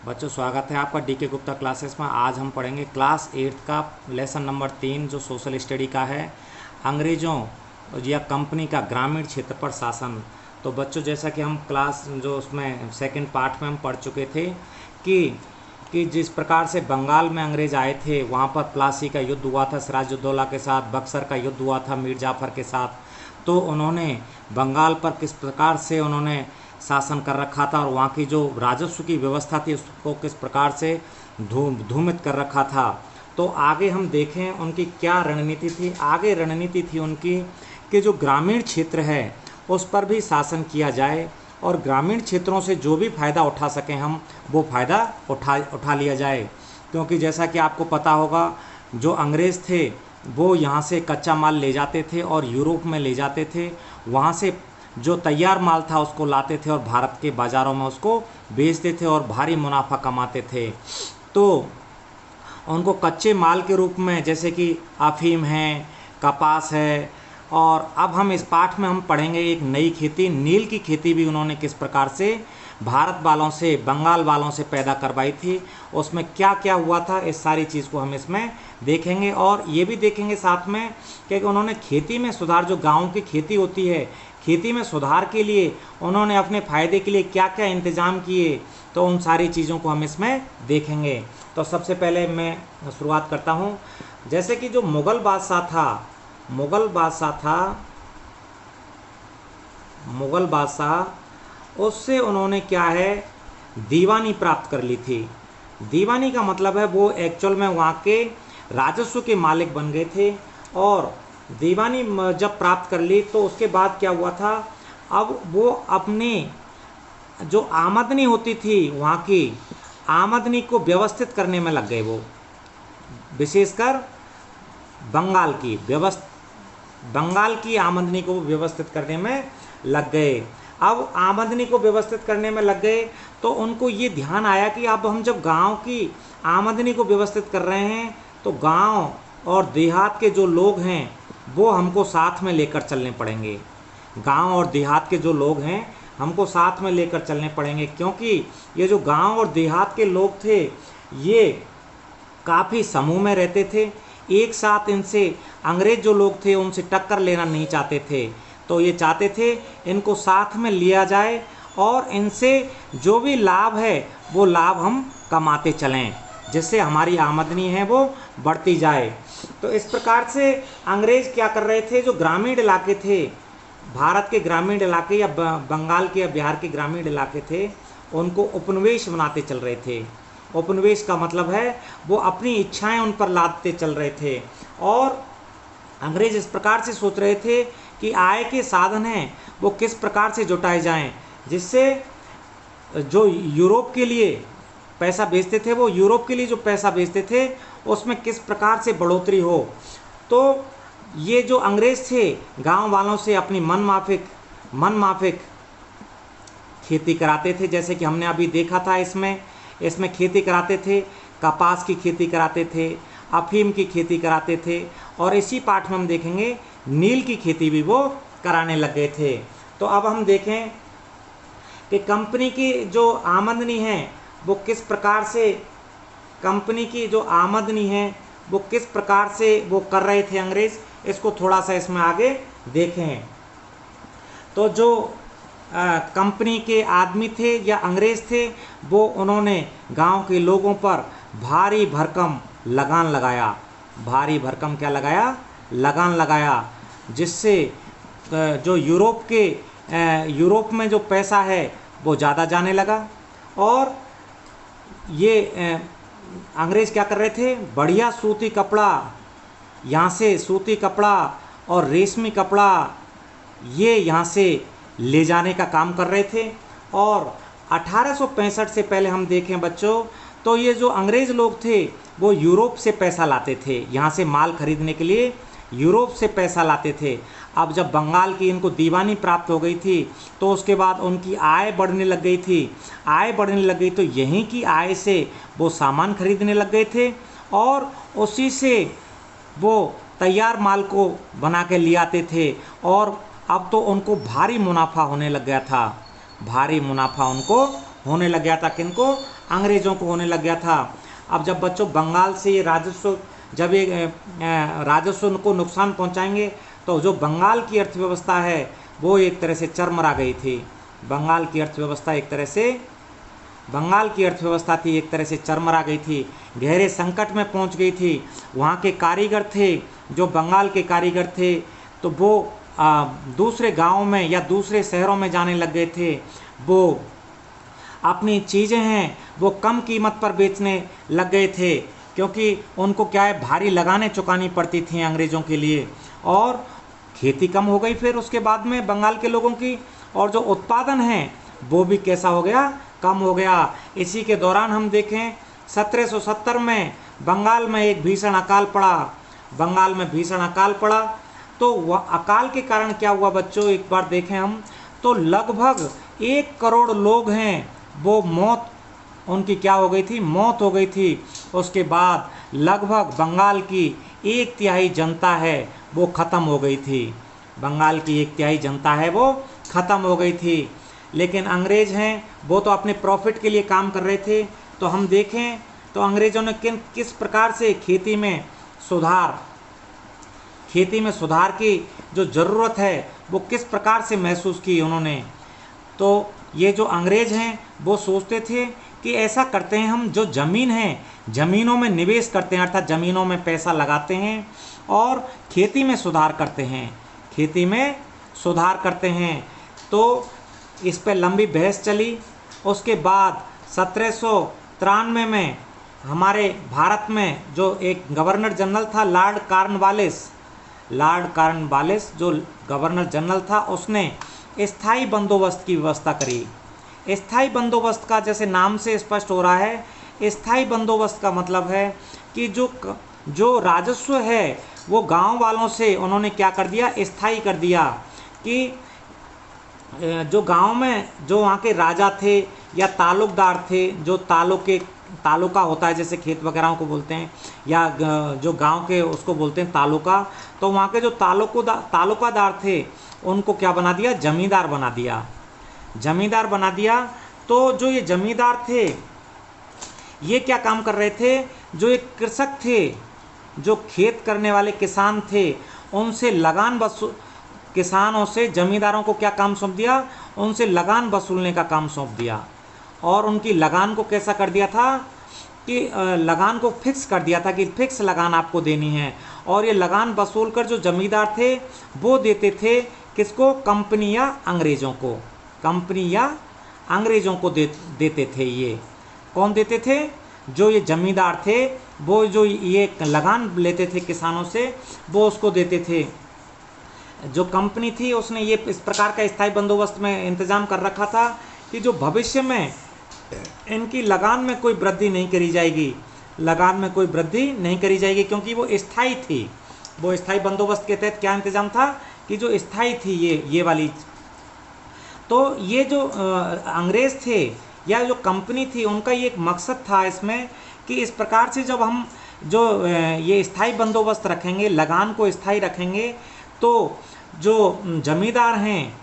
बच्चों, स्वागत है आपका डीके गुप्ता क्लासेस में। आज हम पढ़ेंगे क्लास 8 का लेसन नंबर 3 जो सोशल स्टडी का है, अंग्रेज़ों या कंपनी का ग्रामीण क्षेत्र पर शासन। तो बच्चों, जैसा कि हम क्लास जो उसमें सेकंड पार्ट में हम पढ़ चुके थे कि जिस प्रकार से बंगाल में अंग्रेज़ आए थे, वहाँ पर प्लासी का युद्ध हुआ था सिराजुद्दौला के साथ, बक्सर का युद्ध हुआ था मीर जाफ़र के साथ। तो उन्होंने बंगाल पर किस प्रकार से उन्होंने शासन कर रखा था और वहाँ की जो राजस्व की व्यवस्था थी उसको किस प्रकार से धूमित कर रखा था। तो आगे हम देखें उनकी क्या रणनीति थी। आगे रणनीति थी उनकी कि जो ग्रामीण क्षेत्र है उस पर भी शासन किया जाए और ग्रामीण क्षेत्रों से जो भी फ़ायदा उठा सकें हम, वो फ़ायदा उठा लिया जाए। क्योंकि जैसा कि आपको पता होगा, जो अंग्रेज़ थे वो यहाँ से कच्चा माल ले जाते थे और यूरोप में ले जाते थे। वहाँ से जो तैयार माल था उसको लाते थे और भारत के बाज़ारों में उसको बेचते थे और भारी मुनाफा कमाते थे। तो उनको कच्चे माल के रूप में जैसे कि अफीम है, कपास है, और अब हम इस पाठ में हम पढ़ेंगे एक नई खेती, नील की खेती भी उन्होंने किस प्रकार से भारत वालों से, बंगाल वालों से पैदा करवाई थी। उसमें क्या क्या हुआ था, इस सारी चीज़ को हम इसमें देखेंगे। और ये भी देखेंगे साथ में कि उन्होंने खेती में सुधार, जो गाँव की खेती होती है, खेती में सुधार के लिए उन्होंने अपने फ़ायदे के लिए क्या क्या इंतज़ाम किए, तो उन सारी चीज़ों को हम इसमें देखेंगे। तो सबसे पहले मैं शुरुआत करता हूँ। जैसे कि जो मुग़ल बादशाह उससे उन्होंने क्या है, दीवानी प्राप्त कर ली थी। दीवानी का मतलब है वो एक्चुअल में वहाँ के राजस्व के मालिक बन गए थे। और दीवानी जब प्राप्त कर ली तो उसके बाद क्या हुआ था, अब वो अपने जो आमदनी होती थी, वहाँ की आमदनी को व्यवस्थित करने में लग गए। वो विशेषकर बंगाल की आमदनी को व्यवस्थित करने में लग गए। अब आमदनी को व्यवस्थित करने में लग गए तो उनको ये ध्यान आया कि अब हम जब गांव की आमदनी को व्यवस्थित कर रहे हैं तो गांव और देहात के जो लोग हैं वो हमको साथ में लेकर चलने पड़ेंगे। गांव और देहात के जो लोग हैं हमको साथ में लेकर चलने पड़ेंगे, क्योंकि ये जो गांव और देहात के लोग थे ये काफ़ी समूह में रहते थे। एक साथ इनसे अंग्रेज़ जो लोग थे उनसे टक्कर लेना नहीं चाहते थे। तो ये चाहते थे इनको साथ में लिया जाए और इनसे जो भी लाभ है वो लाभ हम कमाते चलें, जिससे हमारी आमदनी है वो बढ़ती जाए। तो इस प्रकार से अंग्रेज़ क्या कर रहे थे, जो ग्रामीण इलाके थे, भारत के ग्रामीण इलाके या बंगाल के या बिहार के ग्रामीण इलाके थे, उनको उपनिवेश बनाते चल रहे थे। उपनिवेश का मतलब है वो अपनी इच्छाएं उन पर लादते चल रहे थे। और अंग्रेज़ इस प्रकार से सोच रहे थे कि आय के साधन हैं वो किस प्रकार से जुटाए जाएं, जिससे जो यूरोप के लिए पैसा बेचते थे, वो यूरोप के लिए जो पैसा बेचते थे उसमें किस प्रकार से बढ़ोतरी हो। तो ये जो अंग्रेज़ थे गांव वालों से अपनी मन माफिक खेती कराते थे। जैसे कि हमने अभी देखा था, इसमें खेती कराते थे, कपास की खेती कराते थे, अफीम की खेती कराते थे, और इसी पाठ में हम देखेंगे नील की खेती भी वो कराने लग गए थे। तो अब हम देखें कि कंपनी की जो आमदनी है वो किस प्रकार से वो कर रहे थे अंग्रेज़, इसको थोड़ा सा इसमें आगे देखें। तो जो कंपनी के आदमी थे या अंग्रेज़ थे वो उन्होंने गांव के लोगों पर भारी भरकम लगान लगाया। भारी भरकम क्या लगाया? लगान लगाया, जिससे जो यूरोप में जो पैसा है वो ज़्यादा जाने लगा। और ये अंग्रेज़ क्या कर रहे थे, बढ़िया सूती कपड़ा, यहाँ से सूती कपड़ा और रेशमी कपड़ा ये यहाँ से ले जाने का काम कर रहे थे। और 1865 से पहले हम देखें बच्चों, तो ये जो अंग्रेज़ लोग थे वो यूरोप से पैसा लाते थे, यहाँ से माल खरीदने के लिए यूरोप से पैसा लाते थे। अब जब बंगाल की इनको दीवानी प्राप्त हो गई थी तो उसके बाद उनकी आय बढ़ने लग गई तो यहीं की आय से वो सामान खरीदने लग गए थे और उसी से वो तैयार माल को बना के ले आते थे। और अब तो उनको भारी मुनाफा होने लग गया था। किनको? अंग्रेज़ों को होने लग गया था। अब जब बच्चों बंगाल से ये राजस्व, जब ये राजस्व को नुकसान पहुंचाएंगे, तो जो बंगाल की अर्थव्यवस्था है वो एक तरह से चरमरा गई थी। बंगाल की अर्थव्यवस्था एक तरह से, बंगाल की अर्थव्यवस्था थी एक तरह से चरमरा गई थी, गहरे संकट में पहुंच गई थी। वहाँ के कारीगर थे, जो बंगाल के कारीगर थे, तो वो दूसरे गाँव में या दूसरे शहरों में जाने लग गए थे। वो अपनी चीज़ें हैं वो कम कीमत पर बेचने लग गए थे, क्योंकि उनको क्या है, भारी लगाने चुकानी पड़ती थी अंग्रेज़ों के लिए, और खेती कम हो गई फिर उसके बाद में बंगाल के लोगों की, और जो उत्पादन है वो भी कैसा हो गया, कम हो गया। इसी के दौरान हम देखें 1770 में बंगाल में एक भीषण अकाल पड़ा। बंगाल में भीषण अकाल पड़ा, तो वह अकाल के कारण क्या हुआ बच्चों, एक बार देखें हम, तो लगभग 1 करोड़ लोग हैं वो मौत, उनकी क्या हो गई थी, मौत हो गई थी। उसके बाद लगभग बंगाल की 1/3 जनता है वो ख़त्म हो गई थी। बंगाल की 1/3 जनता है वो ख़त्म हो गई थी। लेकिन अंग्रेज़ हैं वो तो अपने प्रॉफिट के लिए काम कर रहे थे। तो हम देखें तो अंग्रेज़ों ने किस प्रकार से खेती में सुधार की जो ज़रूरत है वो किस प्रकार से महसूस की उन्होंने। तो ये जो अंग्रेज़ हैं वो सोचते थे कि ऐसा करते हैं, हम जो ज़मीन है ज़मीनों में निवेश करते हैं, अर्थात ज़मीनों में पैसा लगाते हैं और खेती में सुधार करते हैं, खेती में सुधार करते हैं। तो इस पे लंबी बहस चली। उसके बाद 1793 में हमारे भारत में जो एक गवर्नर जनरल था, लॉर्ड कॉर्नवालिस जो गवर्नर जनरल था, उसने स्थायी बंदोबस्त की व्यवस्था करी। स्थायी बंदोबस्त का जैसे नाम से स्पष्ट हो रहा है, स्थायी बंदोबस्त का मतलब है कि जो राजस्व है वो गांव वालों से उन्होंने क्या कर दिया, स्थायी कर दिया। कि जो गांव में जो वहाँ के राजा थे या तालुकदार थे, जो तालुका होता है जैसे खेत वगैरह को बोलते हैं, या जो गांव के उसको बोलते हैं तालुका, तो वहाँ के जो तालुकादार थे उनको क्या बना दिया, जमींदार बना दिया। तो जो ये जमींदार थे ये क्या काम कर रहे थे, जो एक कृषक थे, जो खेत करने वाले किसान थे, उनसे किसानों से जमींदारों को क्या काम सौंप दिया, उनसे लगान वसूलने का काम सौंप दिया। और उनकी लगान को कैसा कर दिया था कि लगान को फिक्स कर दिया था कि फिक्स लगान आपको देनी है। और ये लगान वसूल कर जो जमींदार थे वो देते थे किसको, कंपनी या अंग्रेज़ों को देते थे। ये कौन देते थे, जो ये जमींदार थे, वो जो ये लगान लेते थे किसानों से वो उसको देते थे। जो कंपनी थी उसने ये इस प्रकार का स्थायी बंदोबस्त में इंतज़ाम कर रखा था कि जो भविष्य में इनकी लगान में कोई वृद्धि नहीं करी जाएगी, क्योंकि वो स्थायी थी। वो स्थायी बंदोबस्त के तहत क्या इंतज़ाम था कि जो स्थायी थी ये वाली। तो ये जो अंग्रेज़ थे या जो कंपनी थी, उनका ये एक मकसद था इसमें कि इस प्रकार से जब हम जो ये स्थायी बंदोबस्त रखेंगे, लगान को स्थायी रखेंगे, तो जो जमींदार हैं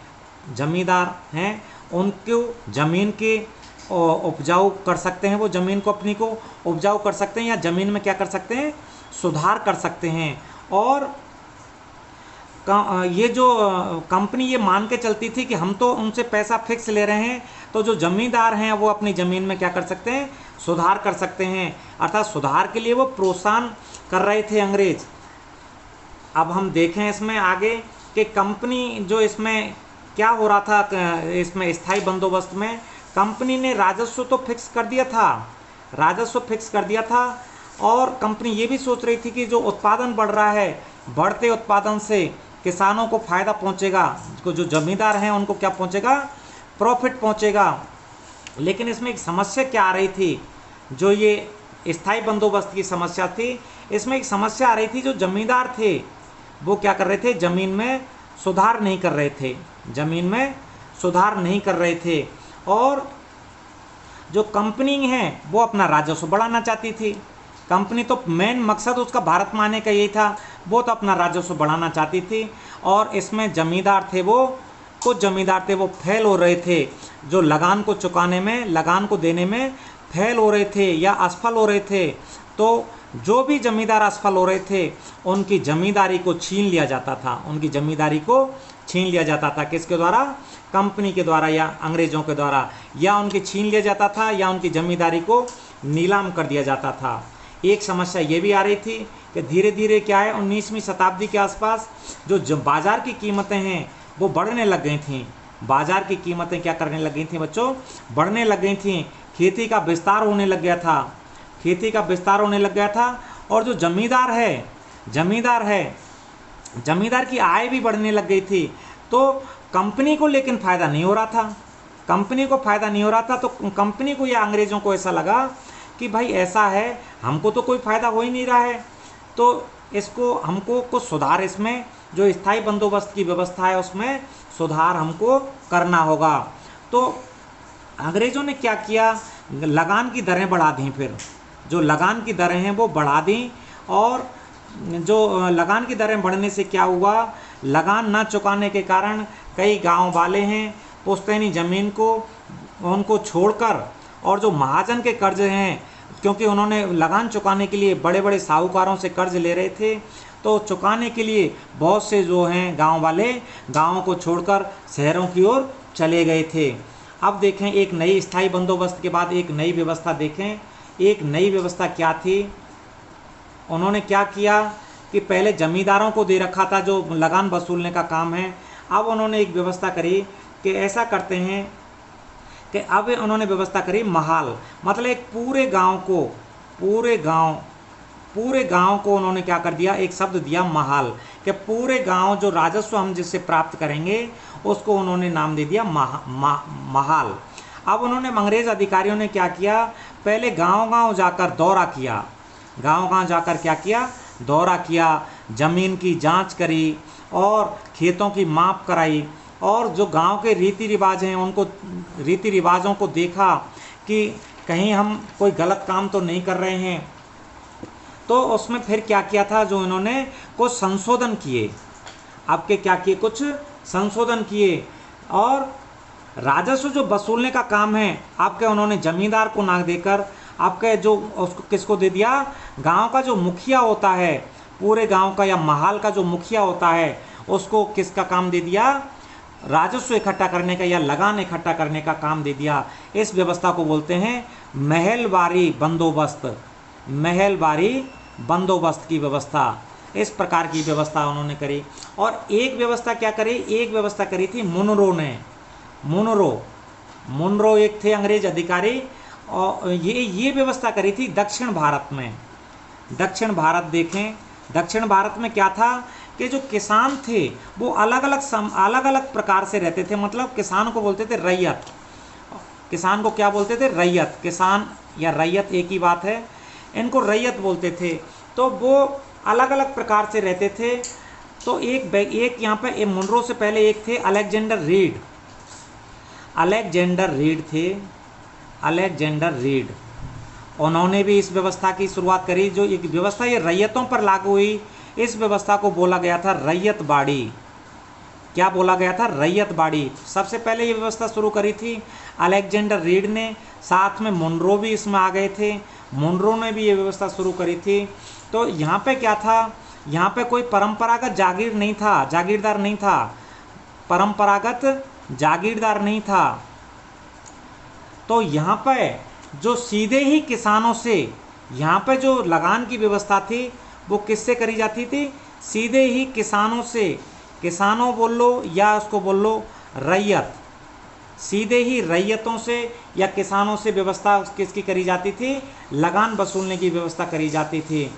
उनको ज़मीन के उपजाऊ कर सकते हैं, वो ज़मीन को अपनी को उपजाऊ कर सकते हैं, या ज़मीन में क्या कर सकते हैं, सुधार कर सकते हैं। और ये जो कंपनी ये मान के चलती थी कि हम तो उनसे पैसा फिक्स ले रहे हैं, तो जो ज़मींदार हैं वो अपनी ज़मीन में क्या कर सकते हैं, सुधार कर सकते हैं। अर्थात सुधार के लिए वो प्रोत्साहन कर रहे थे अंग्रेज़। अब हम देखें इसमें आगे कि कंपनी जो इसमें क्या हो रहा था, इसमें स्थायी बंदोबस्त में कंपनी ने राजस्व तो फिक्स कर दिया था, और कंपनी ये भी सोच रही थी कि जो उत्पादन बढ़ रहा है, बढ़ते उत्पादन से किसानों को फ़ायदा पहुंचेगा, जो जमींदार हैं उनको क्या पहुंचेगा, प्रॉफिट पहुंचेगा। लेकिन इसमें एक समस्या क्या आ रही थी, जो ये स्थायी बंदोबस्त की समस्या थी, इसमें एक समस्या आ रही थी, जो जमींदार थे वो क्या कर रहे थे, ज़मीन में सुधार नहीं कर रहे थे। और जो कंपनी है वो अपना राजस्व बढ़ाना चाहती थी। कंपनी तो मेन मकसद उसका भारत में आने का यही था, वो तो अपना राजस्व बढ़ाना चाहती थी। और इसमें कुछ जमींदार थे वो फेल हो रहे थे, जो लगान को देने में फेल हो रहे थे या असफल हो रहे थे, तो जो भी जमींदार असफल हो रहे थे उनकी जमींदारी को छीन लिया जाता था, उनकी जमींदारी को छीन लिया जाता था। किसके द्वारा? कंपनी के द्वारा या अंग्रेज़ों के द्वारा, या उनकी छीन लिया जाता था या उनकी जमींदारी को नीलाम कर दिया जाता था। एक समस्या ये भी आ रही थी कि धीरे धीरे क्या है 19वीं शताब्दी के आसपास जो बाज़ार की कीमतें हैं वो बढ़ने लग गई थीं। बाज़ार की कीमतें क्या करने लग गई थी बच्चों? बढ़ने लग गई थीं। खेती का विस्तार होने लग गया था, खेती का विस्तार होने लग गया था। और जो जमींदार की आय भी बढ़ने लग गई थी। तो कंपनी को लेकिन फ़ायदा नहीं हो रहा था, कंपनी को फ़ायदा नहीं हो रहा था। तो कंपनी को या अंग्रेज़ों को ऐसा लगा कि भाई ऐसा है, हमको तो कोई फ़ायदा हो ही नहीं रहा है, तो इसको हमको कुछ सुधार, इसमें जो स्थायी बंदोबस्त की व्यवस्था है उसमें सुधार हमको करना होगा। तो अंग्रेज़ों ने क्या किया? लगान की दरें बढ़ा दी। फिर जो लगान की दरें हैं वो बढ़ा दी, और जो लगान की दरें बढ़ने से क्या हुआ? लगान न चुकाने के कारण कई गांव वाले हैं पुश्तैनी ज़मीन को उनको छोड़कर, और जो महाजन के कर्ज हैं, क्योंकि उन्होंने लगान चुकाने के लिए बड़े बड़े साहूकारों से कर्ज ले रहे थे, तो चुकाने के लिए बहुत से जो हैं गांव वाले गांवों को छोड़कर शहरों की ओर चले गए थे। अब देखें एक नई स्थायी बंदोबस्त के बाद एक नई व्यवस्था देखें। एक नई व्यवस्था क्या थी? उन्होंने क्या किया कि पहले जमींदारों को दे रखा था जो लगान वसूलने का काम है। अब उन्होंने एक व्यवस्था करी कि ऐसा करते हैं कि अब उन्होंने व्यवस्था करी महाल, मतलब एक पूरे गांव को उन्होंने क्या कर दिया? एक शब्द दिया महाल, कि पूरे गांव जो राजस्व हम जिससे प्राप्त करेंगे उसको उन्होंने नाम दे दिया महाल। अब उन्होंने अंग्रेज़ अधिकारियों ने क्या किया? पहले गांव-गांव जाकर दौरा किया, गांव-गांव जाकर क्या किया? दौरा किया, ज़मीन की जांच करी और खेतों की माप कराई, और जो गांव के रीति रिवाज हैं उनको रीति रिवाजों को देखा कि कहीं हम कोई गलत काम तो नहीं कर रहे हैं। तो उसमें फिर क्या किया था? जो इन्होंने कुछ संशोधन किए, आपके क्या किए? कुछ संशोधन किए, और राजस्व जो वसूलने का काम है आपके उन्होंने जमींदार को ना देकर आपके जो उसको किसको दे दिया? गांव का जो मुखिया होता है, पूरे गांव का या महल का जो मुखिया होता है उसको किसका काम दे दिया? राजस्व इकट्ठा करने का या लगान इकट्ठा करने का काम दे दिया। इस व्यवस्था को बोलते हैं महलवारी बंदोबस्त, महलवारी बंदोबस्त की व्यवस्था। इस प्रकार की व्यवस्था उन्होंने करी। और एक व्यवस्था क्या करी? एक व्यवस्था करी थी मुनरो ने। मुनरो एक थे अंग्रेज अधिकारी, और ये व्यवस्था करी थी दक्षिण भारत में। दक्षिण भारत देखें, दक्षिण भारत में क्या था कि जो किसान थे वो अलग अलग प्रकार से रहते थे। मतलब किसान को बोलते थे रैयत, किसान को क्या बोलते थे? रैयत। किसान या रैयत एक ही बात है, इनको रैयत बोलते थे। तो वो अलग अलग प्रकार से रहते थे। तो एक यहाँ पे मुनरो से पहले एक थे अलेक्जेंडर रीड थे, अलेक्जेंडर रीड। उन्होंने भी इस व्यवस्था की शुरुआत करी। जो एक व्यवस्था ये रैयतों पर लागू हुई, इस व्यवस्था को बोला गया था रैयत बाड़ी। क्या बोला गया था? रैयत बाड़ी। सबसे पहले ये व्यवस्था शुरू करी थी अलेक्जेंडर रीड ने, साथ में मुनरो भी इसमें आ गए थे। मुनरो ने भी ये व्यवस्था शुरू करी थी। तो यहाँ पे क्या था? यहाँ पे कोई परंपरागत जागीरदार नहीं था, परंपरागत जागीरदार नहीं था। तो यहाँ पे जो सीधे ही किसानों से, यहाँ पे जो लगान की व्यवस्था थी वो किससे करी जाती थी? सीधे ही किसानों से, किसानों बोल लो या उसको बोल लो रैयत, सीधे ही रैयतों से या किसानों से व्यवस्था किसकी करी जाती थी? लगान वसूलने की व्यवस्था करी जाती थी।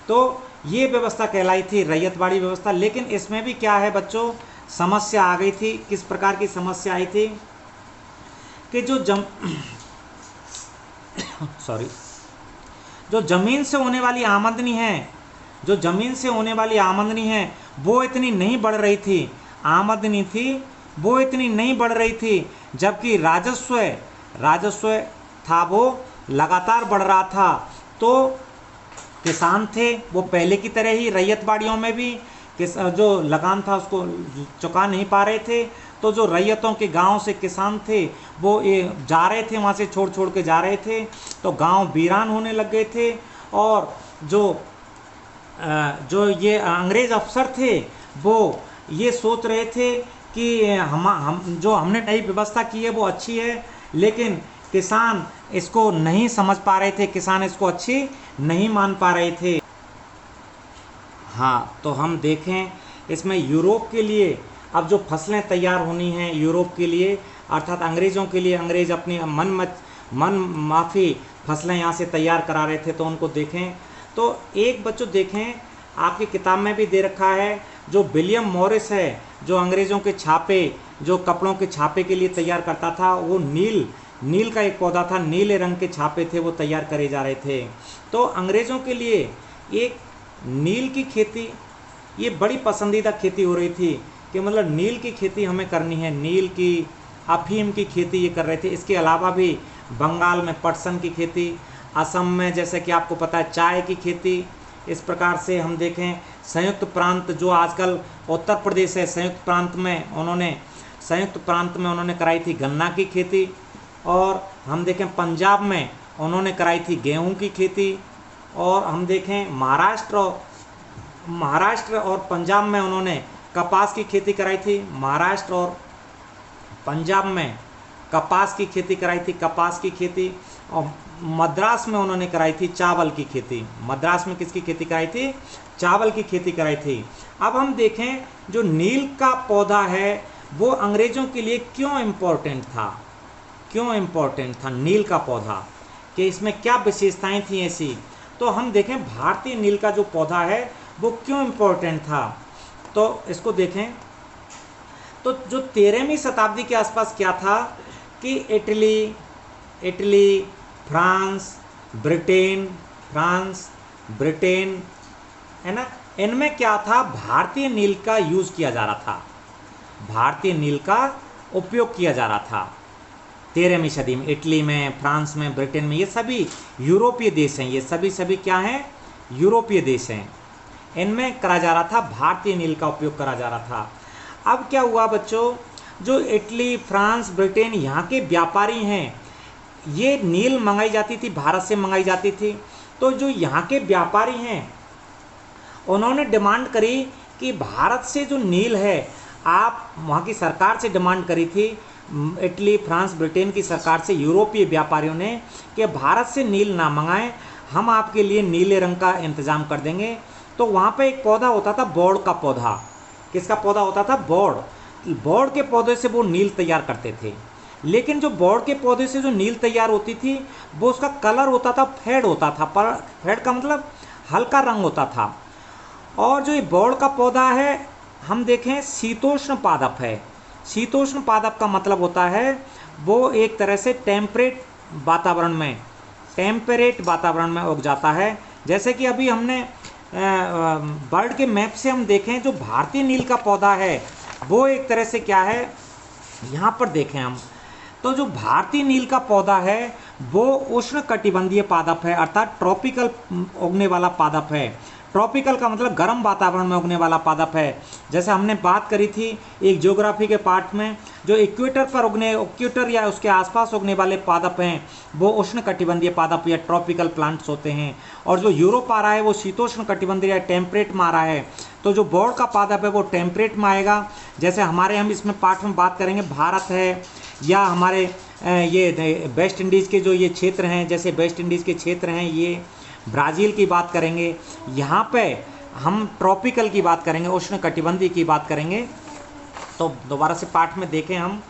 तो ये व्यवस्था कहलाई थी रैयतवाड़ी व्यवस्था। लेकिन इसमें भी क्या है बच्चों? समस्या आ गई थी। किस प्रकार की समस्या आई थी कि जो ज़मीन से होने वाली आमदनी है, जो ज़मीन से होने वाली आमदनी है वो इतनी नहीं बढ़ रही थी, आमदनी थी वो इतनी नहीं बढ़ रही थी, जबकि राजस्व था वो लगातार बढ़ रहा था। तो किसान थे वो पहले की तरह ही रैयत बाड़ियों में भी जो लगान था उसको चुका नहीं पा रहे थे। तो जो रैयतों के गांव से किसान थे वो ये जा रहे थे, वहाँ से छोड़ छोड़ के जा रहे थे, तो गांव वीरान होने लग गए थे। और जो ये अंग्रेज़ अफसर थे वो ये सोच रहे थे कि हम जो हमने नई व्यवस्था की है वो अच्छी है, लेकिन किसान इसको नहीं समझ पा रहे थे, किसान इसको अच्छी नहीं मान पा रहे थे। हाँ, तो हम देखें इसमें यूरोप के लिए अब जो फसलें तैयार होनी हैं यूरोप के लिए, अर्थात अंग्रेज़ों के लिए, अंग्रेज़ अपनी मन माफ़ी फसलें यहाँ से तैयार करा रहे थे, तो उनको देखें। तो एक बच्चों देखें, आपकी किताब में भी दे रखा है, जो विलियम मॉरिस है, जो अंग्रेज़ों के छापे, जो कपड़ों के छापे के लिए तैयार करता था, वो नील का एक पौधा था, नीले रंग के छापे थे, वो तैयार करे जा रहे थे। तो अंग्रेज़ों के लिए एक नील की खेती ये बड़ी पसंदीदा खेती हो रही थी कि मतलब नील की खेती हमें करनी है, नील की, अफीम की खेती ये कर रहे थे। इसके अलावा भी बंगाल में पटसन की खेती, असम में जैसे कि आपको पता है चाय की खेती। इस प्रकार से हम देखें संयुक्त प्रांत जो आजकल उत्तर प्रदेश है, संयुक्त प्रांत में उन्होंने कराई थी गन्ना की खेती। और हम देखें पंजाब में उन्होंने कराई थी गेहूं की खेती। और हम देखें महाराष्ट्र और पंजाब में उन्होंने कपास की खेती कराई थी। महाराष्ट्र और पंजाब में कपास की खेती कराई थी, कपास की खेती। और मद्रास में उन्होंने कराई थी चावल की खेती। मद्रास में किसकी खेती कराई थी? चावल की खेती कराई थी। अब हम देखें जो नील का पौधा है वो अंग्रेज़ों के लिए क्यों इम्पोर्टेंट था, क्यों इम्पोर्टेंट था नील का पौधा, कि इसमें क्या विशेषताएं थी ऐसी। तो हम देखें भारतीय नील का जो पौधा है वो क्यों इम्पोर्टेंट था, तो इसको देखें। तो जो 13वीं शताब्दी के आसपास क्या था कि इटली, फ्रांस, ब्रिटेन है ना, इनमें क्या था, भारतीय नील का यूज़ किया जा रहा था, भारतीय नील का उपयोग किया जा रहा था 13वीं सदी में। इटली में, फ्रांस में, ब्रिटेन में, ये सभी यूरोपीय देश हैं, ये सभी क्या हैं, यूरोपीय देश हैं। इनमें करा जा रहा था, भारतीय नील का उपयोग करा जा रहा था। अब क्या हुआ बच्चों, जो इटली, फ्रांस, ब्रिटेन यहाँ के व्यापारी हैं, ये नील मंगाई जाती थी, भारत से मंगाई जाती थी। तो जो यहाँ के व्यापारी हैं उन्होंने डिमांड करी कि भारत से जो नील है, आप वहाँ की सरकार से डिमांड करी थी, इटली, फ्रांस, ब्रिटेन की सरकार से, यूरोपीय व्यापारियों ने, कि भारत से नील ना मंगाएं, हम आपके लिए नीले रंग का इंतज़ाम कर देंगे। तो वहाँ पे एक पौधा होता था बोड़ का पौधा। किसका पौधा होता था? बोड़ के पौधे से वो नील तैयार करते थे। लेकिन जो बोड़ के पौधे से जो नील तैयार होती थी वो उसका कलर होता था, फेड होता था, पर फेड का मतलब हल्का रंग होता था। और जो ये बोड़ का पौधा है हम देखें शीतोष्ण पादप है। शीतोष्ण पादप का मतलब होता है वो एक तरह से टेम्परेट वातावरण में उग जाता है। जैसे कि अभी हमने बर्ड के मैप से हम देखें, जो भारतीय नील का पौधा है वो एक तरह से क्या है, यहाँ पर देखें हम, तो जो भारतीय नील का पौधा है वो उष्ण कटिबंधीय पादप है, अर्थात ट्रॉपिकल उगने वाला पादप है। ट्रॉपिकल का मतलब गर्म वातावरण में उगने वाला पादप है। जैसे हमने बात करी थी एक ज्योग्राफी के पार्ट में, जो इक्वेटर या उसके आसपास उगने वाले पादप हैं वो उष्ण कटिबंधीय पादप या ट्रॉपिकल प्लांट्स होते हैं। और जो यूरोप आ रहा है वो शीतोष्ण कटिबंधीय या टेम्परेट में आ रहा है। तो जो बोड़ का पादप है वो टेम्परेट में आएगा। जैसे हमारे, हम इसमें पार्ट में बात करेंगे, भारत है या हमारे ये वेस्ट इंडीज़ के जो ये क्षेत्र हैं, जैसे वेस्ट इंडीज़ के क्षेत्र हैं, ये ब्राज़ील की बात करेंगे, यहाँ पे हम ट्रॉपिकल की बात करेंगे, उष्ण कटिबंधीय की बात करेंगे। तो दोबारा से पाठ में देखें हम,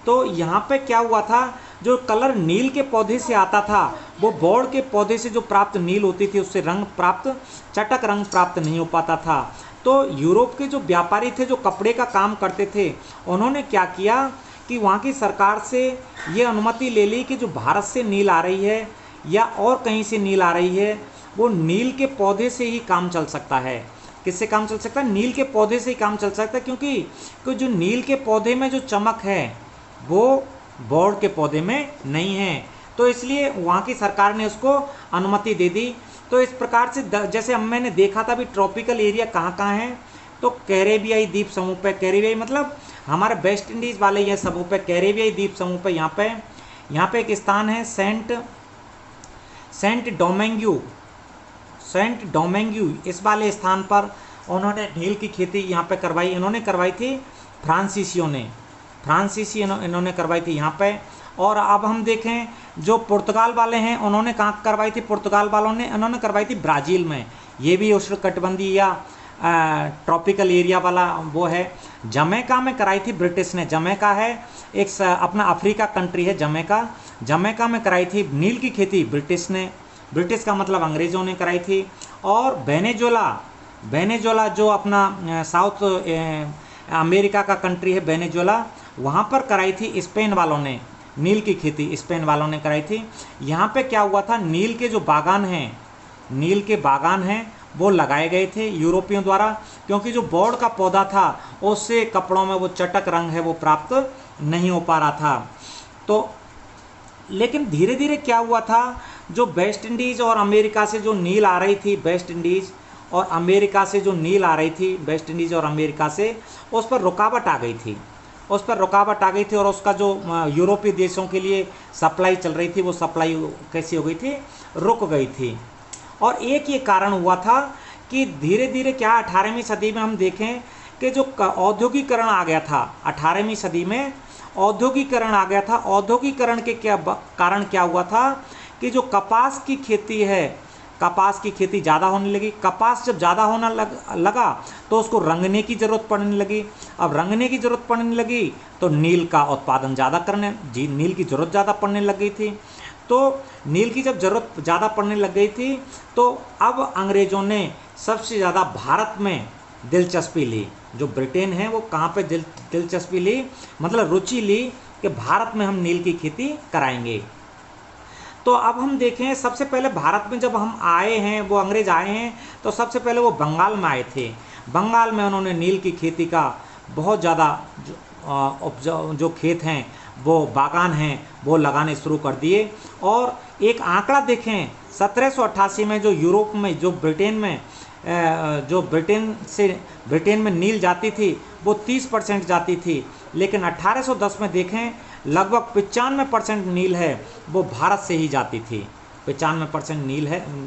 तो यहाँ पे क्या हुआ था, जो कलर नील के पौधे से आता था वो बोड़ के पौधे से जो प्राप्त नील होती थी उससे चटक रंग प्राप्त नहीं हो पाता था। तो यूरोप के जो व्यापारी थे जो कपड़े का काम करते थे, उन्होंने क्या किया कि वहाँ की सरकार से ये अनुमति ले ली कि जो भारत से नील आ रही है या और कहीं से नील आ रही है वो नील के पौधे से ही काम चल सकता है। किससे काम चल सकता है? नील के पौधे से ही काम चल सकता है, क्योंकि जो नील के पौधे में जो चमक है वो बोड़ के पौधे में नहीं है। तो इसलिए वहाँ की सरकार ने उसको अनुमति दे दी। तो इस प्रकार से जैसे मैंने देखा था भी ट्रॉपिकल एरिया कहाँ कहाँ है, तो कैरेबियाई द्वीप समूह पे, कैरेबियाई मतलब हमारे वेस्ट इंडीज़ वाले ये समूह पे, कैरेबियाई द्वीप समूह पे यहाँ पे एक स्थान है सेंट डोमेंग्यू, सेंट डोमेंग्यू, इस वाले स्थान पर उन्होंने नील की खेती यहाँ पे करवाई। इन्होंने करवाई थी फ्रांसीसी इन्होंने करवाई थी यहाँ पे। और अब हम देखें जो पुर्तगाल वाले हैं उन्होंने कहाँ करवाई थी, पुर्तगाल वालों ने इन्होंने करवाई थी ब्राज़ील में। ये भी उष्णकटिबंधीय या ट्रॉपिकल एरिया वाला वो है। जमैका में कराई थी ब्रिटिश ने, जमैका है एक अपना अफ्रीका कंट्री है जमैका, जमैका में कराई थी नील की खेती ब्रिटिश ने, ब्रिटिश का मतलब अंग्रेज़ों ने कराई थी। और वेनेजुएला जो अपना साउथ अमेरिका का कंट्री है वेनेजुएला, वहाँ पर कराई थी स्पेन वालों ने नील की खेती, स्पेन वालों ने कराई थी। यहाँ पे क्या हुआ था, नील के जो बागान हैं वो लगाए गए थे यूरोपियों द्वारा, क्योंकि जो बोर्ड का पौधा था उससे कपड़ों में वो चटक रंग है वो प्राप्त नहीं हो पा रहा था। तो लेकिन धीरे धीरे क्या हुआ था, जो वेस्ट इंडीज़ और अमेरिका से जो नील आ रही थी, वेस्ट इंडीज़ और अमेरिका से जो नील आ रही थी, वेस्ट इंडीज़ और अमेरिका से, उस पर रुकावट आ गई थी, और उसका जो यूरोपीय देशों के लिए सप्लाई चल रही थी वो सप्लाई कैसी हो गई थी, रुक गई थी। और एक ये कारण हुआ था कि धीरे धीरे क्या 18वीं सदी में हम देखें कि जो औद्योगिकरण आ गया था, 18वीं सदी में औद्योगिकरण आ गया था। औद्योगिकरण के कारण क्या हुआ था कि जो कपास की खेती है, कपास की खेती ज़्यादा होने लगी। कपास जब ज़्यादा होना लगा तो उसको रंगने की ज़रूरत पड़ने लगी। अब रंगने की ज़रूरत पड़ने लगी तो नील का उत्पादन नील की ज़रूरत ज़्यादा पड़ने लग गई थी। तो नील की जब ज़रूरत ज़्यादा पड़ने लग गई थी तो अब अंग्रेज़ों ने सबसे ज़्यादा भारत में दिलचस्पी ली। जो ब्रिटेन है वो कहाँ पे दिलचस्पी ली, मतलब रुचि ली कि भारत में हम नील की खेती कराएंगे। तो अब हम देखें सबसे पहले भारत में जब हम आए हैं, वो अंग्रेज आए हैं, तो सबसे पहले वो बंगाल में आए थे। बंगाल में उन्होंने नील की खेती का बहुत ज़्यादा जो खेत हैं, वो बागान हैं, वो लगाने शुरू कर दिए। और एक आंकड़ा देखें 1788 में जो यूरोप में जो ब्रिटेन में नील जाती थी वो 30% जाती थी, लेकिन 1810 में देखें लगभग 95% नील है वो भारत से ही जाती थी। 95%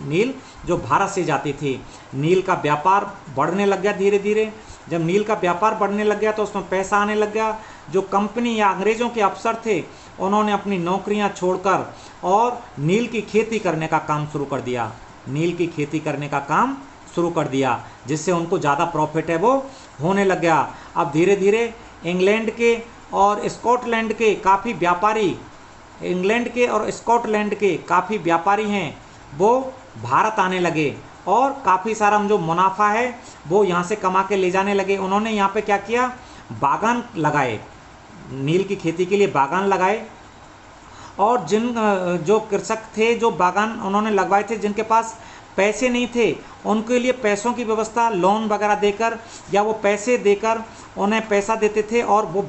नील जो भारत से जाती थी। नील का व्यापार बढ़ने लग गया धीरे धीरे। जब नील का व्यापार बढ़ने लग गया तो उसमें पैसा आने लग गया। जो कंपनी या अंग्रेज़ों के अफसर थे उन्होंने अपनी नौकरियां छोड़कर और नील की खेती करने का काम शुरू कर दिया, नील की खेती करने का काम शुरू कर दिया, जिससे उनको ज़्यादा प्रॉफिट है वो होने लग गया। अब धीरे धीरे इंग्लैंड के और स्कॉटलैंड के काफ़ी व्यापारी, हैं वो भारत आने लगे और काफ़ी सारा जो मुनाफा है वो यहाँ से कमा के ले जाने लगे। उन्होंने यहाँ पे क्या किया, बागान लगाए, नील की खेती के लिए बागान लगाए। और जो कृषक थे जो बागान उन्होंने लगवाए थे, जिनके पास पैसे नहीं थे, उनके लिए पैसों की व्यवस्था लोन वगैरह देकर या वो पैसे देकर उन्हें पैसा देते थे और वो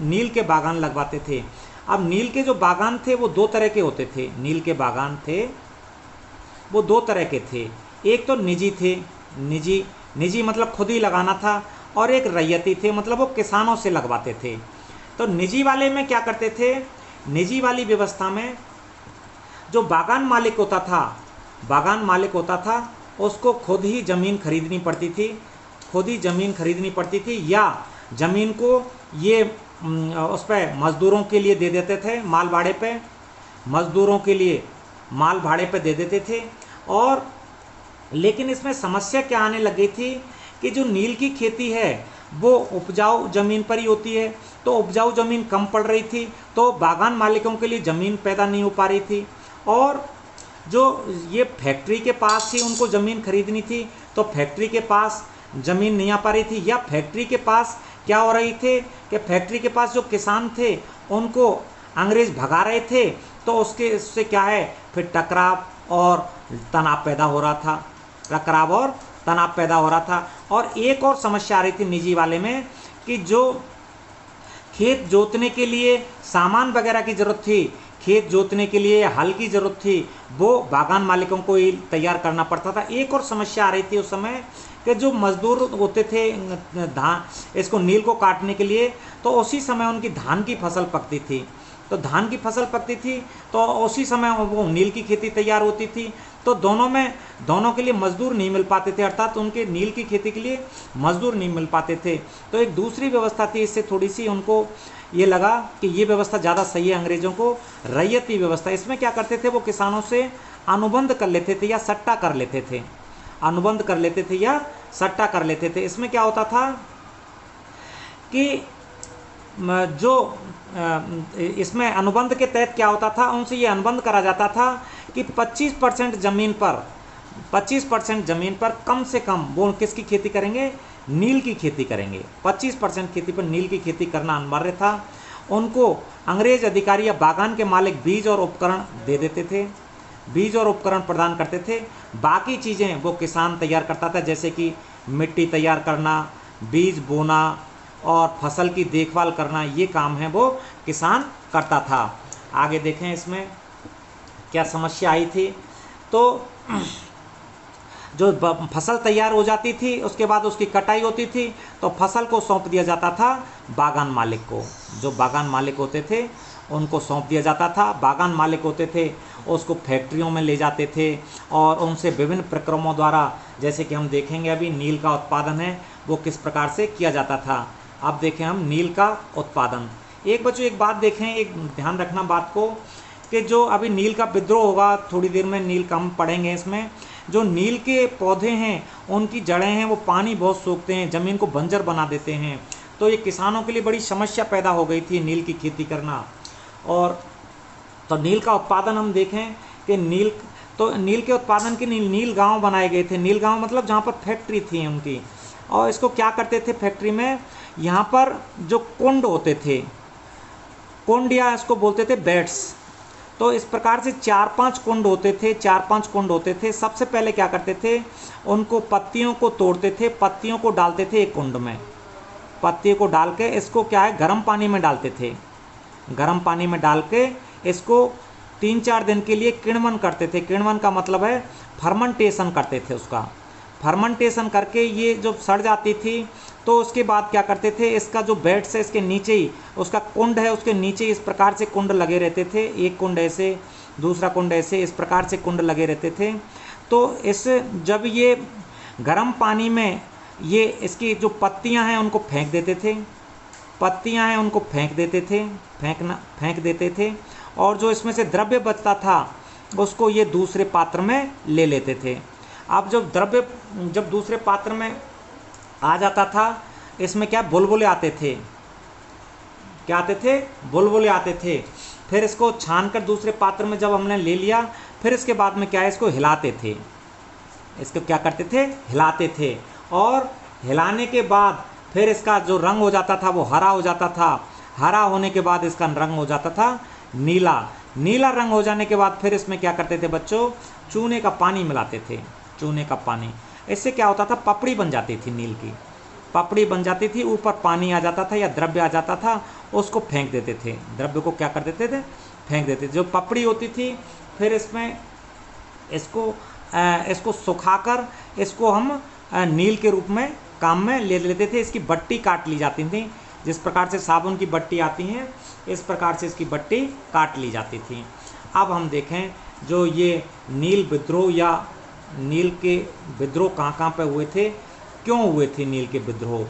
नील के बागान लगवाते थे। अब नील के जो बागान थे वो दो तरह के होते थे। नील के बागान थे वो दो तरह के थे। एक तो निजी थे, निजी मतलब खुद ही लगाना था, और एक रैयती थे, मतलब वो किसानों से लगवाते थे। तो निजी वाले में क्या करते थे, निजी वाली व्यवस्था में जो बागान मालिक होता था उसको खुद ही ज़मीन खरीदनी पड़ती थी, या ज़मीन को ये उस पर मज़दूरों के लिए दे देते थे, माल भाड़े पे दे देते थे। और लेकिन इसमें समस्या क्या आने लगी थी कि जो नील की खेती है वो उपजाऊ ज़मीन पर ही होती है, तो उपजाऊ ज़मीन कम पड़ रही थी, तो बागान मालिकों के लिए ज़मीन पैदा नहीं हो पा रही थी। और जो ये फैक्ट्री के पास ही उनको ज़मीन खरीदनी थी, तो फैक्ट्री के पास ज़मीन नहीं आ पा रही थी, या फैक्ट्री के पास क्या हो रही थे कि फैक्ट्री के पास जो किसान थे उनको अंग्रेज़ भगा रहे थे, तो उससे क्या है फिर टकराव और तनाव पैदा हो रहा था। और एक और समस्या आ रही थी निजी वाले में कि जो खेत जोतने के लिए सामान वगैरह की ज़रूरत थी, खेत जोतने के लिए हल की ज़रूरत थी वो बागान मालिकों को ही तैयार करना पड़ता था। एक और समस्या आ रही थी उस समय कि जो मजदूर होते थे धान इसको नील को काटने के लिए, तो उसी समय उनकी धान की फसल पकती थी। तो धान की फसल पकती थी तो उसी समय वो नील की खेती तैयार होती थी। तो दोनों के लिए मजदूर नहीं मिल पाते थे, अर्थात उनके नील की खेती के लिए मजदूर नहीं मिल पाते थे। तो एक दूसरी व्यवस्था थी, इससे थोड़ी सी उनको ये लगा कि ये व्यवस्था ज़्यादा सही है अंग्रेज़ों को, रैयती व्यवस्था। इसमें क्या करते थे, वो किसानों से अनुबंध कर लेते थे या सट्टा कर लेते थे, अनुबंध कर लेते थे या सट्टा कर लेते थे। इसमें क्या होता था कि जो इसमें अनुबंध के तहत क्या होता था, उनसे ये अनुबंध करा जाता था कि 25% ज़मीन पर कम से कम वो किसकी खेती करेंगे, नील की खेती करेंगे। 25% खेती पर नील की खेती करना अनिवार्य था। उनको अंग्रेज अधिकारी या बागान के मालिक बीज और उपकरण दे देते थे, बीज और उपकरण प्रदान करते थे। बाकी चीज़ें वो किसान तैयार करता था, जैसे कि मिट्टी तैयार करना, बीज बोना और फसल की देखभाल करना, ये काम है वो किसान करता था। आगे देखें इसमें क्या समस्या आई थी। तो जो फसल तैयार हो जाती थी उसके बाद उसकी कटाई होती थी, तो फसल को सौंप दिया जाता था बागान मालिक को। जो बागान मालिक होते थे उनको सौंप दिया जाता था। बागान मालिक होते थे उसको फैक्ट्रियों में ले जाते थे और उनसे विभिन्न प्रक्रमों द्वारा, जैसे कि हम देखेंगे अभी नील का उत्पादन है वो किस प्रकार से किया जाता था। अब देखें हम नील का उत्पादन। एक बच्चों एक बात देखें, एक ध्यान रखना बात को, कि जो अभी नील का विद्रोह होगा थोड़ी देर में, नील का हम पढ़ेंगे। इसमें जो नील के पौधे हैं उनकी जड़ें हैं वो पानी बहुत सोखते हैं, ज़मीन को बंजर बना देते हैं। तो ये किसानों के लिए बड़ी समस्या पैदा हो गई थी नील की खेती करना। और तो नील का उत्पादन हम देखें कि नील के उत्पादन के लिए नील गांव बनाए गए थे। नील गांव मतलब जहाँ पर फैक्ट्री थी उनकी। और इसको क्या करते थे फैक्ट्री में, यहाँ पर जो कुंड होते थे, कुंड या इसको बोलते थे बेड्स, तो इस प्रकार से 4-5 कुंड होते थे, 4-5 कुंड होते थे। सबसे पहले क्या करते थे, उनको पत्तियों को तोड़ते थे, पत्तियों को डालते थे एक कुंड में, पत्तियों को डाल के इसको क्या है गर्म पानी में डालते थे। गर्म पानी में डाल के इसको 3-4 दिन के लिए किण्वन करते थे। किण्वन का मतलब है फर्मेंटेशन करते थे उसका। फर्मेंटेशन करके ये जो सड़ जाती थी तो उसके बाद क्या करते थे, इसका जो बेड्स है इसके नीचे ही उसका कुंड है, उसके नीचे इस प्रकार से कुंड लगे रहते थे। एक कुंड ऐसे, दूसरा कुंड ऐसे, इस प्रकार से कुंड लगे रहते थे। तो इस जब ये गर्म पानी में ये इसकी जो पत्तियां हैं उनको फेंक देते थे, पत्तियां हैं उनको फेंक देते थे और जो इसमें से द्रव्य बचता था उसको ये दूसरे पात्र में ले लेते थे। अब जब दूसरे पात्र में आ जाता था, इसमें क्या बुलबुले आते थे, क्या आते थे, बुलबुले आते थे। फिर इसको छानकर दूसरे पात्र में जब हमने ले लिया, फिर इसके बाद में क्या है, इसको हिलाते थे। इसको क्या करते थे, हिलाते थे। और हिलाने के बाद फिर इसका जो रंग हो जाता था वो हरा हो जाता था। हरा होने के बाद इसका रंग हो जाता था नीला। नीला रंग हो जाने के बाद फिर इसमें क्या करते थे बच्चों, चूने का पानी मिलाते थे, चूने का पानी। इससे क्या होता था, पपड़ी बन जाती थी, नील की पपड़ी बन जाती थी। ऊपर पानी आ जाता था या द्रव्य आ जाता था, उसको फेंक देते थे। द्रव्य को क्या कर देते थे, फेंक देते थे। जो पपड़ी होती थी फिर इसमें इसको सुखाकर इसको हम नील के रूप में काम में ले लेते थे। इसकी बट्टी काट ली जाती थी, जिस प्रकार से साबुन की बट्टी आती हैं इस प्रकार से इसकी बट्टी काट ली जाती थी। अब हम देखें जो ये नील विद्रोह या नील के विद्रोह कहाँ पे हुए थे, क्यों हुए थे नील के विद्रोह।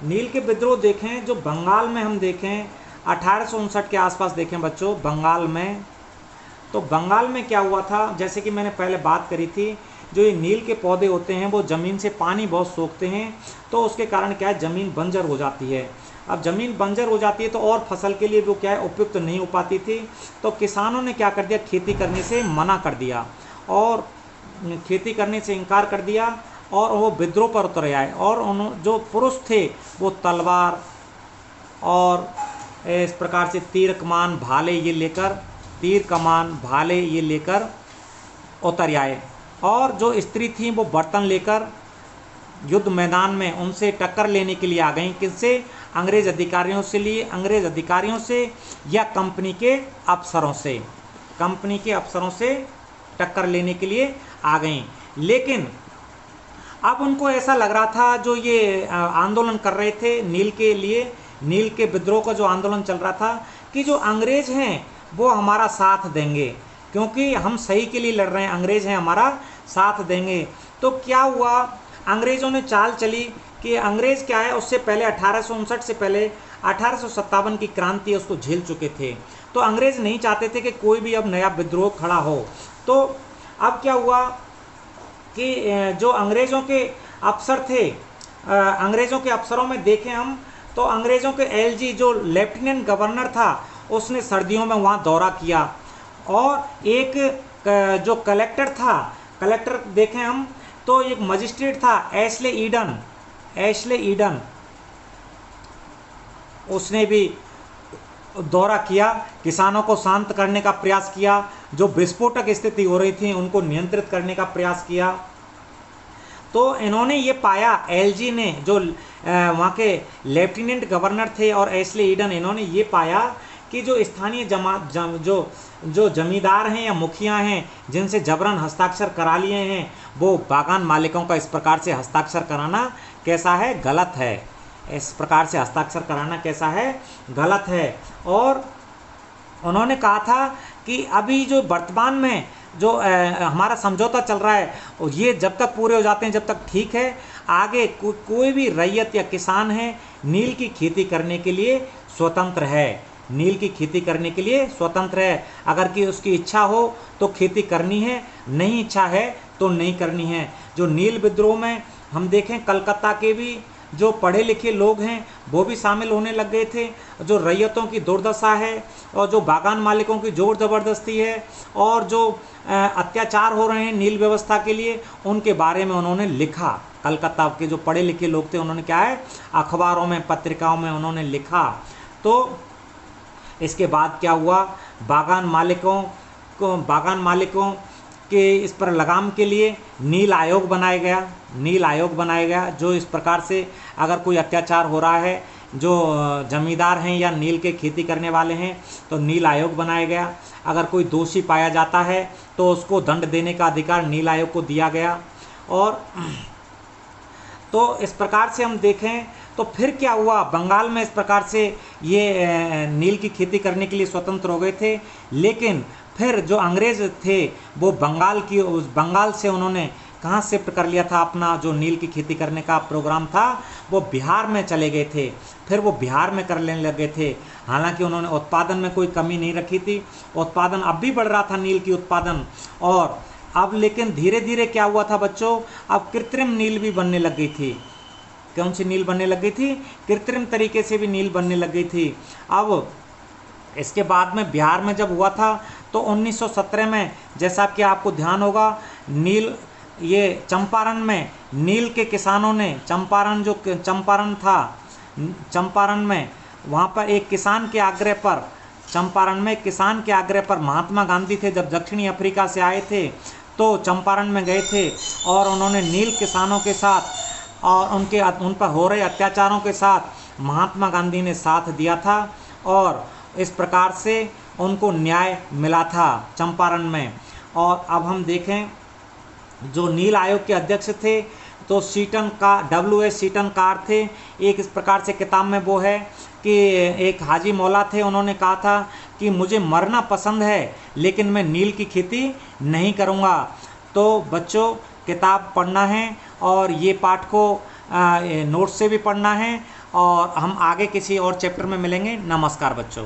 नील के विद्रोह देखें जो बंगाल में हम देखें 1859 के आसपास देखें बच्चों, बंगाल में। तो बंगाल में क्या हुआ था, जैसे कि मैंने पहले बात करी थी, जो ये नील के पौधे होते हैं वो ज़मीन से पानी बहुत सोखते हैं, तो उसके कारण क्या है, ज़मीन बंजर हो जाती है। अब ज़मीन बंजर हो जाती है तो और फसल के लिए वो क्या है, उपयुक्त नहीं हो पाती थी। तो किसानों ने क्या कर दिया, खेती करने से मना कर दिया और खेती करने से इनकार कर दिया और वो विद्रोह पर उतर आए। और जो पुरुष थे वो तलवार और इस प्रकार से तीर कमान भाले ये लेकर उतर आए। और जो स्त्री थी वो बर्तन लेकर युद्ध मैदान में उनसे टक्कर लेने के लिए आ गई। किससे? अंग्रेज अधिकारियों से या कंपनी के अफसरों से, कंपनी के अफसरों से टक्कर लेने के लिए आ गई। लेकिन अब उनको ऐसा लग रहा था, जो ये आंदोलन कर रहे थे नील के लिए, नील के विद्रोह का जो आंदोलन चल रहा था, कि जो अंग्रेज हैं वो हमारा साथ देंगे, क्योंकि हम सही के लिए लड़ रहे हैं, अंग्रेज हैं हमारा साथ देंगे। तो क्या हुआ, अंग्रेज़ों ने चाल चली कि अंग्रेज़ क्या है, उससे पहले 1859 से पहले 1857 की क्रांति उसको झेल चुके थे। तो अंग्रेज़ नहीं चाहते थे कि कोई भी अब नया विद्रोह खड़ा हो। तो अब क्या हुआ कि जो अंग्रेज़ों के अफसर थे, अंग्रेज़ों के अफसरों में देखें हम तो अंग्रेज़ों के एलजी जो लेफ्टिनेंट गवर्नर था, उसने सर्दियों में वहाँ दौरा किया। और एक जो कलेक्टर था, कलेक्टर देखें हम तो एक मजिस्ट्रेट था एशले ईडन, उसने भी दौरा किया, किसानों को शांत करने का प्रयास किया, जो विस्फोटक स्थिति हो रही थी उनको नियंत्रित करने का प्रयास किया। तो इन्होंने ये पाया, एलजी ने, जो वहाँ के लेफ्टिनेंट गवर्नर थे और एशले ईडन, इन्होंने ये पाया कि जो स्थानीय जो जमींदार हैं या मुखिया हैं, जिनसे जबरन हस्ताक्षर करा लिए हैं, वो बागान मालिकों का इस प्रकार से हस्ताक्षर कराना कैसा है, गलत है। इस प्रकार से हस्ताक्षर कराना कैसा है, गलत है। और उन्होंने कहा था कि अभी जो वर्तमान में जो हमारा समझौता चल रहा है, ये जब तक पूरे हो जाते हैं जब तक ठीक है, आगे कोई भी रैयत या किसान है नील की खेती करने के लिए स्वतंत्र है, नील की खेती करने के लिए स्वतंत्र है। अगर कि उसकी इच्छा हो तो खेती करनी है, नहीं इच्छा है तो नहीं करनी है। जो नील विद्रोह में हम देखें, कलकत्ता के भी जो पढ़े लिखे लोग हैं वो भी शामिल होने लग गए थे। जो रैयतों की दुर्दशा है और जो बागान मालिकों की जोर ज़बरदस्ती है और जो अत्याचार हो रहे हैं नील व्यवस्था के लिए, उनके बारे में उन्होंने लिखा। कलकत्ता के जो पढ़े लिखे लोग थे उन्होंने क्या है, अखबारों में, पत्रिकाओं में उन्होंने लिखा। तो इसके बाद क्या हुआ, बागान मालिकों के इस पर लगाम के लिए नील आयोग बनाया गया, जो इस प्रकार से अगर कोई अत्याचार हो रहा है, जो जमींदार हैं या नील के खेती करने वाले हैं, तो नील आयोग बनाया गया। अगर कोई दोषी पाया जाता है तो उसको दंड देने का अधिकार नील आयोग को दिया गया। और तो इस प्रकार से हम देखें तो फिर क्या हुआ, बंगाल में इस प्रकार से ये नील की खेती करने के लिए स्वतंत्र हो गए थे। लेकिन फिर जो अंग्रेज़ थे वो बंगाल से उन्होंने कहाँ शिफ्ट कर लिया था, अपना जो नील की खेती करने का प्रोग्राम था वो बिहार में चले गए थे। फिर वो बिहार में कर लेने लगे थे। हालांकि उन्होंने उत्पादन में कोई कमी नहीं रखी थी, उत्पादन अब भी बढ़ रहा था नील की उत्पादन। और अब लेकिन धीरे धीरे क्या हुआ था बच्चों, अब कृत्रिम नील भी बनने लग गई थी। कौन सी नील बनने लग गई थी, कृत्रिम तरीके से भी नील बनने लग गई थी। अब इसके बाद में बिहार में जब हुआ था तो 1917 में, जैसा कि आपको ध्यान होगा, नील ये चंपारण में नील के किसानों ने, चंपारण था, चंपारण में वहाँ पर एक किसान के आग्रह पर, चंपारण में किसान के आग्रह पर महात्मा गांधी थे, जब दक्षिणी अफ्रीका से आए थे तो चंपारण में गए थे और उन्होंने नील किसानों के साथ और उन पर हो रहे अत्याचारों के साथ महात्मा गांधी ने साथ दिया था और इस प्रकार से उनको न्याय मिला था चंपारण में। और अब हम देखें, जो नील आयोग के अध्यक्ष थे तो W.S. सीटन कार थे। एक इस प्रकार से किताब में वो है कि एक हाजी मौला थे, उन्होंने कहा था कि मुझे मरना पसंद है लेकिन मैं नील की खेती नहीं करूँगा। तो बच्चों, किताब पढ़ना है और ये पाठ को नोट से भी पढ़ना है और हम आगे किसी और चैप्टर में मिलेंगे। नमस्कार बच्चों।